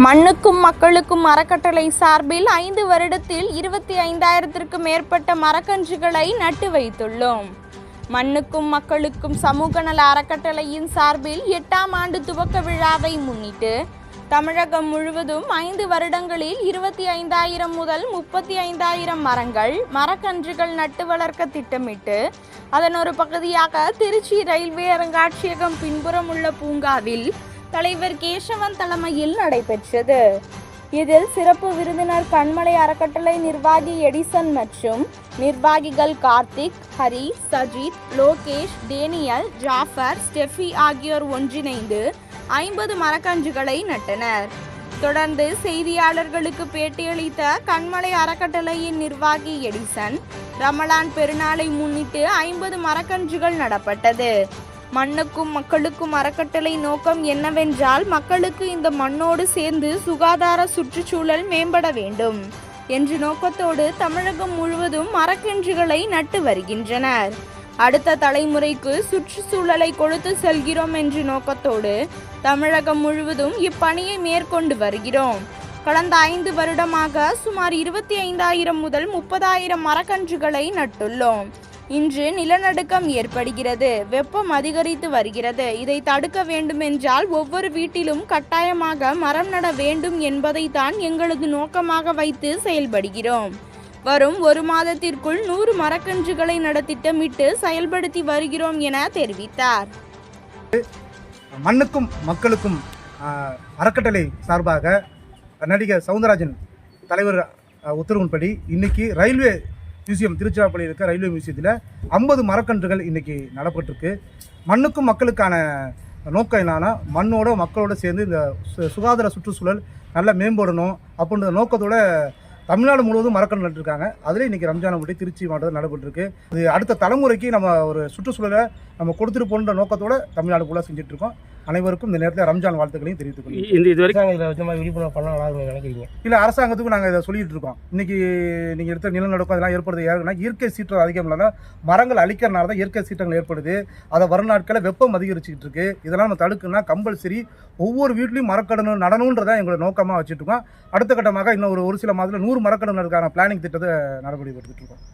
மண்ணுக்கும் மக்களுக்கும் அறக்கட்டளை சார்பில் 5 வருடத்தில் 25,000த்திற்கும் மேற்பட்ட மரக்கன்றுகளை நட்டு வைத்துள்ளோம். மண்ணுக்கும் மக்களுக்கும் சமூக நல அறக்கட்டளையின் சார்பில் 8ஆம் ஆண்டு துவக்க விழாவை முன்னிட்டு தமிழகம் முழுவதும் 5 வருடங்களில் 25,000 முதல் 35,000 மரக்கன்றுகள் நட்டு வளர்க்க திட்டமிட்டு அதன் ஒரு பகுதியாக திருச்சி ரயில்வே அருங்காட்சியகம் பின்புறம் உள்ள பூங்காவில் தலைவர் கேசவன் தலைமையில் நடைபெற்றது. இதில் சிறப்பு விருந்தினர் கண்மலை அறக்கட்டளை நிர்வாகி எடிசன் மற்றும் நிர்வாகிகள் கார்த்திக், ஹரி, சஜித், லோகேஷ், டேனியல், ஜாஃபர், ஸ்டெஃபி ஆகியோர் ஒன்றிணைந்து 50 மரக்கன்றுகளை நட்டனர். தொடர்ந்து செய்தியாளர்களுக்கு பேட்டியளித்த கண்மலை அறக்கட்டளையின் நிர்வாகி எடிசன், ரமலான் பெருநாளை முன்னிட்டு 50 மரக்கன்றுகள் நடப்பட்டது. மண்ணுக்கும் மக்களுக்கும் அறக்கட்டளை நோக்கம் என்னவென்றால், மக்களுக்கு இந்த மண்ணோடு சேர்ந்து சுகாதார சுற்றுச்சூழல் மேம்பட வேண்டும் என்ற நோக்கத்தோடு தமிழகம் முழுவதும் மரக்கன்றுகளை நட்டு வருகின்றனர். அடுத்த தலைமுறைக்கு சுற்றுச்சூழலை கொடுத்து செல்கிறோம் என்ற நோக்கத்தோடு தமிழகம் முழுவதும் இப்பணியை மேற்கொண்டு வருகிறோம். கடந்த 5 வருடமாக சுமார் 25,000 முதல் 30,000 மரக்கன்றுகளை நட்டுள்ளோம். இன்று நிலநடுக்கம் ஏற்படுகிறது, வெப்பம் அதிகரித்து வருகிறது. இதை தடுக்க வேண்டுமென்றால் ஒவ்வொரு வீட்டிலும் கட்டாயமாக மரம் நட வேண்டும் என்பதை தான் எங்களது நோக்கமாக வைத்து செயல்படுகிறோம். வரும் 1 மாதத்திற்குள் 100 மரக்கன்றுகளை நட திட்டமிட்டு செயல்படுத்தி வருகிறோம் என தெரிவித்தார். மண்ணுக்கும் மக்களுக்கும் அறக்கட்டளை சார்பாக நடிகர் சவுந்தரராஜன் தலைவர் உத்தரவின்படி இன்னைக்கு ரயில்வே மியூசியம், திருச்சிராப்பள்ளியில் இருக்க ரயில்வே மியூசியத்தில் 50 மரக்கன்றுகள் இன்றைக்கி நடப்பட்டிருக்கு. மண்ணுக்கும் மக்களுக்கான நோக்கம் என்னன்னா, மண்ணோட மக்களோட சேர்ந்து இந்த சுகாதார சுற்றுச்சூழல் நல்லா மேம்படணும் அப்படின்ற நோக்கத்தோட தமிழ்நாடு முழுவதும் மரக்கன்று நட்டுருக்காங்க. அதில் இன்றைக்கி ரம்ஜானை முன்னாடி திருச்சி மாவட்டத்தில் நடைபெற்றிருக்கு. இது அடுத்த தலைமுறைக்கு நம்ம ஒரு சுற்றுச்சூழலை நம்ம கொடுத்துட்டு போன்ற நோக்கத்தோட தமிழ்நாடு ஃபுல்லாக செஞ்சுட்ருக்கோம். அனைவருக்கும் இந்த நேரத்தில் ரம்ஜான் வாழ்த்துக்களையும் தெரிவித்துக் கொள்கிறேன். இது வரைக்கும் விழிப்புணர்வு பண்ணலாம் நினைக்கிறீங்க? இல்லை, அரசாங்கத்துக்கும் நாங்கள் இதை சொல்லிட்டு இருக்கோம். இன்றைக்கி நீங்கள் எடுத்த நிலநடுக்கம் அதெல்லாம் ஏற்படுது ஏன்னா இயற்கை சீற்றம் அதிகம் இல்லைன்னா மரங்கள் அழிக்கிறனால தான் இயற்கை சீற்றங்கள் ஏற்படுது. அதை வரும் நாட்களில் வெப்பம் அதிகரிச்சுக்கிட்டு இருக்கு. இதெல்லாம் நம்ம தடுக்குன்னா கம்பல்சரி ஒவ்வொரு வீட்லையும் மரக்கடணும் நடணுன்றதான் எங்களோட நோக்கமாக வச்சுட்டு இருக்கோம். அடுத்த கட்டமாக இன்னும் ஒரு சில மாதத்தில் 100 மரக்கடனுக்கான பிளானிங் திட்டத்தை நடைமுறைப்படுத்திட்டு இருக்கோம்.